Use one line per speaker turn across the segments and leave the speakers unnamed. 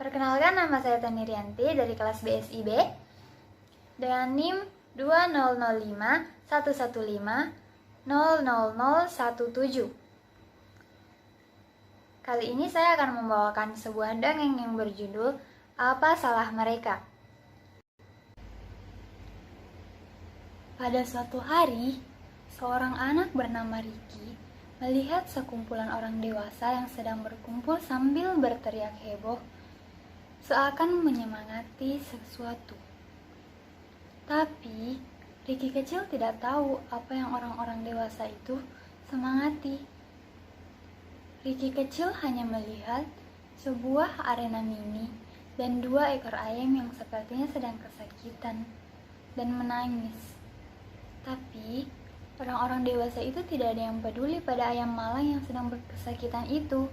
Perkenalkan, nama saya Tani Rianti dari kelas BSIB dengan NIM 200511500017. Kali ini saya akan membawakan sebuah dongeng yang berjudul Apa Salah Mereka. Pada suatu hari, seorang anak bernama Ricky melihat sekumpulan orang dewasa yang sedang berkumpul sambil berteriak heboh, seakan menyemangati sesuatu. Tapi, Ricky kecil tidak tahu apa yang orang-orang dewasa itu semangati. Ricky kecil hanya melihat sebuah arena mini dan 2 ekor ayam yang sepertinya sedang kesakitan dan menangis. Tapi, orang-orang dewasa itu tidak ada yang peduli pada ayam malang yang sedang berkesakitan itu.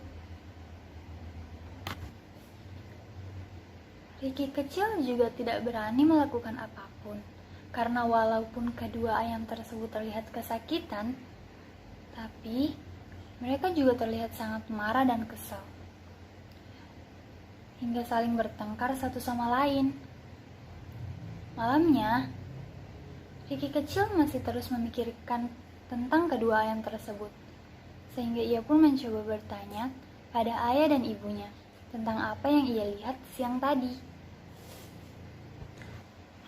Ricky kecil juga tidak berani melakukan apapun, karena walaupun kedua ayam tersebut terlihat kesakitan, tapi mereka juga terlihat sangat marah dan kesal, hingga saling bertengkar satu sama lain. Malamnya, Ricky kecil masih terus memikirkan tentang kedua ayam tersebut, sehingga ia pun mencoba bertanya pada ayah dan ibunya tentang apa yang ia lihat siang tadi.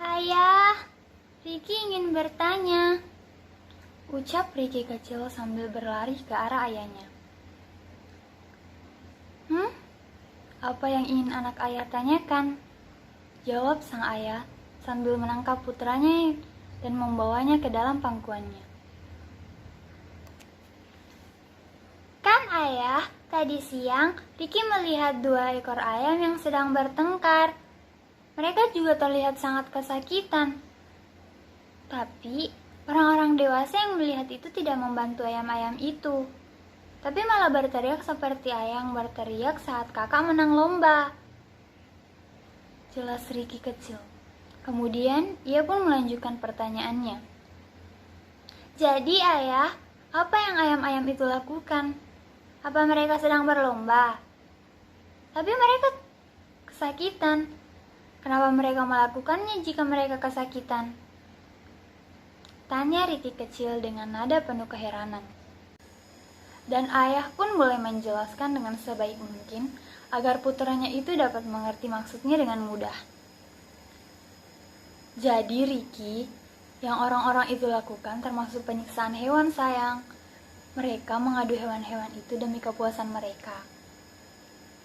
"Ayah, Ricky ingin bertanya," ucap Ricky kecil sambil berlari ke arah ayahnya. Apa yang ingin anak ayah tanyakan?" jawab sang ayah sambil menangkap putranya dan membawanya ke dalam pangkuannya. "Kan ayah, tadi siang Ricky melihat 2 ekor ayam yang sedang bertengkar. Mereka juga terlihat sangat kesakitan. Tapi, orang-orang dewasa yang melihat itu tidak membantu ayam-ayam itu, tapi malah berteriak seperti ayam berteriak saat kakak menang lomba," jelas Ricky kecil. Kemudian, ia pun melanjutkan pertanyaannya. "Jadi ayah, apa yang ayam-ayam itu lakukan? Apa mereka sedang berlomba? Tapi mereka kesakitan. Kenapa mereka melakukannya jika mereka kesakitan?" tanya Ricky kecil dengan nada penuh keheranan. Dan ayah pun mulai menjelaskan dengan sebaik mungkin agar putranya itu dapat mengerti maksudnya dengan mudah. Jadi Ricky, yang orang-orang itu lakukan termasuk penyiksaan hewan sayang. Mereka mengadu hewan-hewan itu demi kepuasan mereka.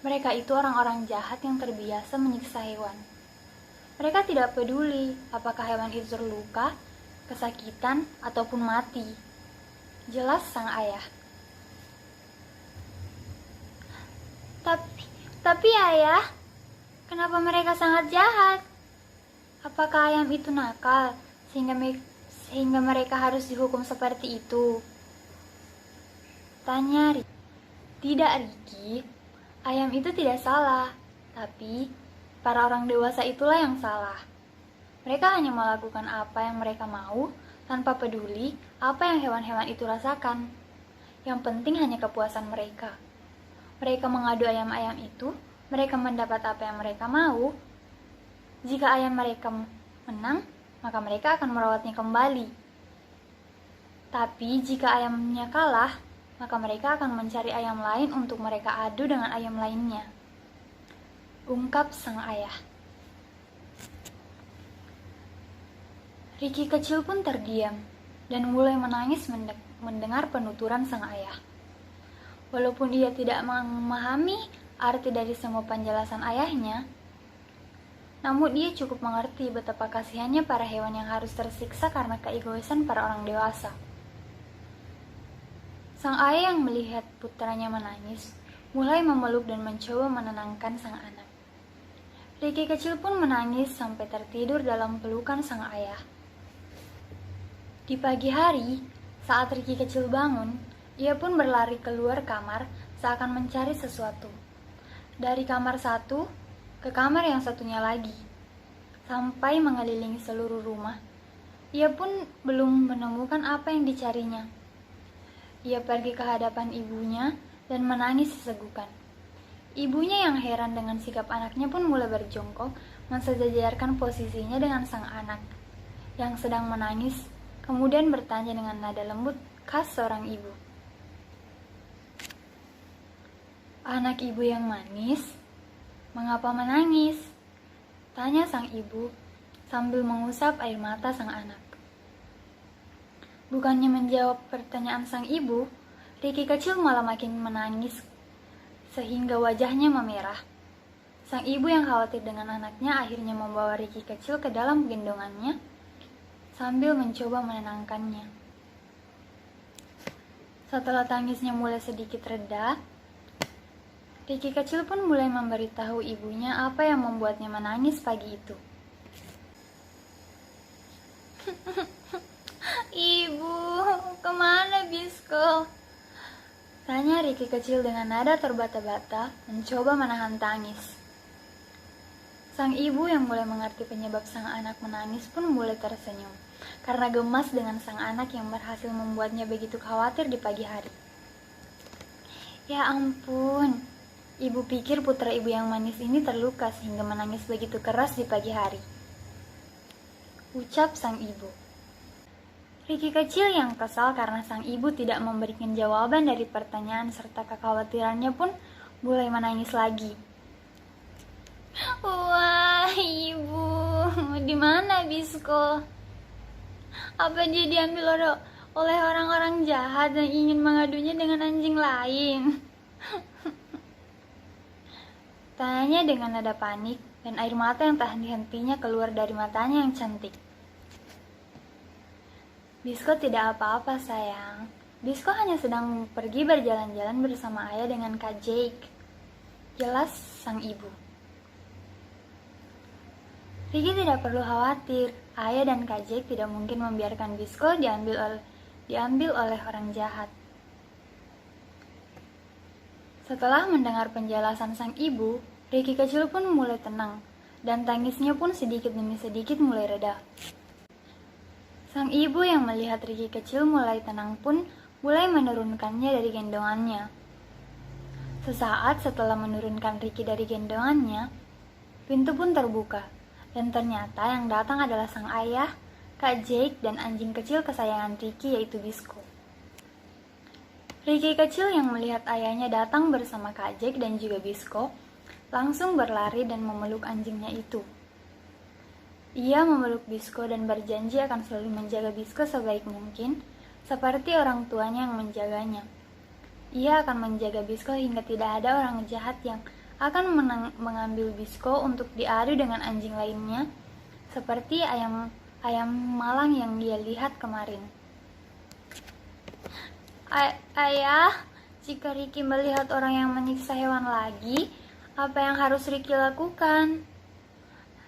Mereka itu orang-orang jahat yang terbiasa menyiksa hewan. Mereka tidak peduli apakah hewan itu terluka, kesakitan, ataupun mati, jelas sang ayah. Tapi ayah, kenapa mereka sangat jahat? Apakah ayam itu nakal sehingga mereka harus dihukum seperti itu? Tanya Ricky. Tidak Ricky, ayam itu tidak salah, tapi para orang dewasa itulah yang salah. Mereka hanya melakukan apa yang mereka mau tanpa peduli apa yang hewan-hewan itu rasakan. Yang penting hanya kepuasan mereka. Mereka mengadu ayam-ayam itu, mereka mendapat apa yang mereka mau. Jika ayam mereka menang, maka mereka akan merawatnya kembali. Tapi jika ayamnya kalah, maka mereka akan mencari ayam lain untuk mereka adu dengan ayam lainnya, ungkap sang ayah. Ricky kecil pun terdiam dan mulai menangis mendengar penuturan sang ayah. Walaupun ia tidak memahami arti dari semua penjelasan ayahnya, namun ia cukup mengerti betapa kasihannya para hewan yang harus tersiksa karena keegoisan para orang dewasa. Sang ayah yang melihat putranya menangis, mulai memeluk dan mencoba menenangkan sang anak. Ricky kecil pun menangis sampai tertidur dalam pelukan sang ayah. Di pagi hari, saat Ricky kecil bangun, ia pun berlari keluar kamar seakan mencari sesuatu. Dari kamar satu ke kamar yang satunya lagi, sampai mengelilingi seluruh rumah. Ia pun belum menemukan apa yang dicarinya. Ia pergi ke hadapan ibunya dan menangis sesegukan. Ibunya yang heran dengan sikap anaknya pun mulai berjongkok mensejajarkan posisinya dengan sang anak yang sedang menangis, kemudian bertanya dengan nada lembut khas seorang ibu. "Anak ibu yang manis, mengapa menangis?" tanya sang ibu sambil mengusap air mata sang anak. Bukannya menjawab pertanyaan sang ibu, Ricky kecil malah makin menangis sehingga wajahnya memerah. Sang ibu yang khawatir dengan anaknya akhirnya membawa Ricky kecil ke dalam gendongannya sambil mencoba menenangkannya. Setelah tangisnya mulai sedikit reda, Ricky kecil pun mulai memberitahu ibunya apa yang membuatnya menangis pagi itu. "Ibu, kemana Bisko?" tanya Ricky kecil dengan nada terbata-bata, mencoba menahan tangis. Sang ibu yang mulai mengerti penyebab sang anak menangis pun mulai tersenyum, karena gemas dengan sang anak yang berhasil membuatnya begitu khawatir di pagi hari. "Ya ampun, ibu pikir putra ibu yang manis ini terluka sehingga menangis begitu keras di pagi hari," ucap sang ibu. Ricky kecil yang kesal karena sang ibu tidak memberikan jawaban dari pertanyaan serta kekhawatirannya pun mulai menangis lagi. "Wah, ibu, di mana Bisko? Apa dia diambil oleh orang-orang jahat dan ingin mengadunya dengan anjing lain?" tanya dengan nada panik dan air mata yang tak henti-hentinya keluar dari matanya yang cantik. "Bisko tidak apa-apa sayang. Bisko hanya sedang pergi berjalan-jalan bersama ayah dengan Kak Jake," jelas sang ibu. Ricky tidak perlu khawatir, ayah dan Kak Jake tidak mungkin membiarkan Bisko diambil oleh orang jahat. Setelah mendengar penjelasan sang ibu, Ricky kecil pun mulai tenang, dan tangisnya pun sedikit demi sedikit mulai reda. Sang ibu yang melihat Ricky kecil mulai tenang pun mulai menurunkannya dari gendongannya. Sesaat setelah menurunkan Ricky dari gendongannya, pintu pun terbuka, dan ternyata yang datang adalah sang ayah, Kak Jake, dan anjing kecil kesayangan Ricky yaitu Bisko. Ricky kecil yang melihat ayahnya datang bersama Kak Jake dan juga Bisko, langsung berlari dan memeluk anjingnya itu. Ia memeluk Bisko dan berjanji akan selalu menjaga Bisko sebaik mungkin, seperti orang tuanya yang menjaganya. Ia akan menjaga Bisko hingga tidak ada orang jahat yang akan mengambil Bisko untuk diadu dengan anjing lainnya, seperti ayam malang yang dia lihat kemarin. "Ayah, jika Ricky melihat orang yang menyiksa hewan lagi, apa yang harus Ricky lakukan?"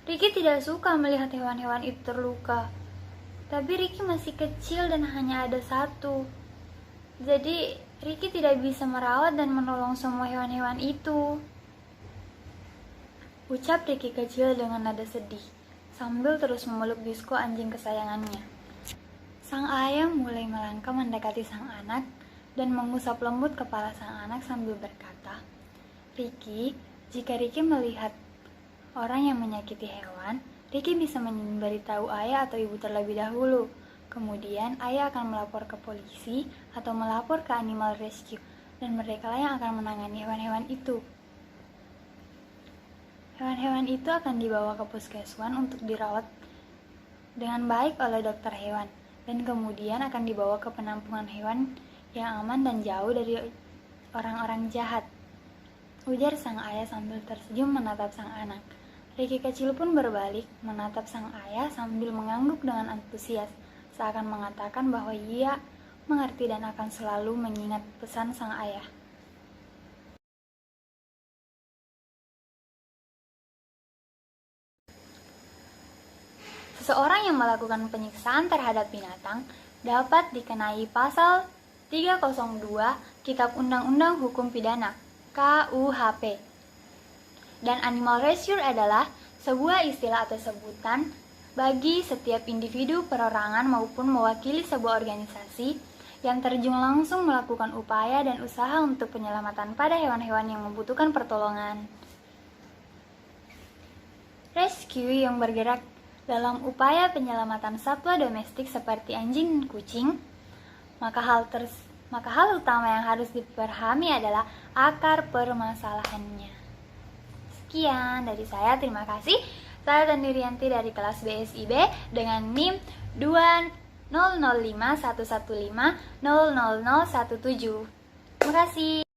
Ricky tidak suka melihat hewan-hewan itu terluka. Tapi Ricky masih kecil dan hanya ada satu. Jadi Ricky tidak bisa merawat dan menolong semua hewan-hewan itu, ucap Ricky kecil dengan nada sedih, sambil terus memeluk Bisko anjing kesayangannya. Sang ayah mulai melangkah mendekati sang anak dan mengusap lembut kepala sang anak sambil berkata, "Ricky, jika Ricky melihat orang yang menyakiti hewan, Ricky bisa memberitahu ayah atau ibu terlebih dahulu. Kemudian ayah akan melapor ke polisi atau melapor ke animal rescue, dan mereka yang akan menangani hewan-hewan itu. Hewan-hewan itu akan dibawa ke puskeswan untuk dirawat dengan baik oleh dokter hewan, dan kemudian akan dibawa ke penampungan hewan yang aman dan jauh dari orang-orang jahat," ujar sang ayah sambil tersenyum menatap sang anak. Ricky kecil pun berbalik menatap sang ayah sambil mengangguk dengan antusias, seakan mengatakan bahwa ia mengerti dan akan selalu mengingat pesan sang ayah. Seseorang yang melakukan penyiksaan terhadap binatang dapat dikenai pasal 302 Kitab Undang-Undang Hukum Pidana (KUHP). Dan animal rescue adalah sebuah istilah atau sebutan bagi setiap individu, perorangan maupun mewakili sebuah organisasi yang terjun langsung melakukan upaya dan usaha untuk penyelamatan pada hewan-hewan yang membutuhkan pertolongan. Rescue yang bergerak dalam upaya penyelamatan satwa domestik seperti anjing dan kucing, maka hal utama yang harus dipahami adalah akar permasalahannya. Sekian dari saya, terima kasih. Saya Tani Rianti dari kelas BSIB dengan NIM 2005115000017. Terima kasih.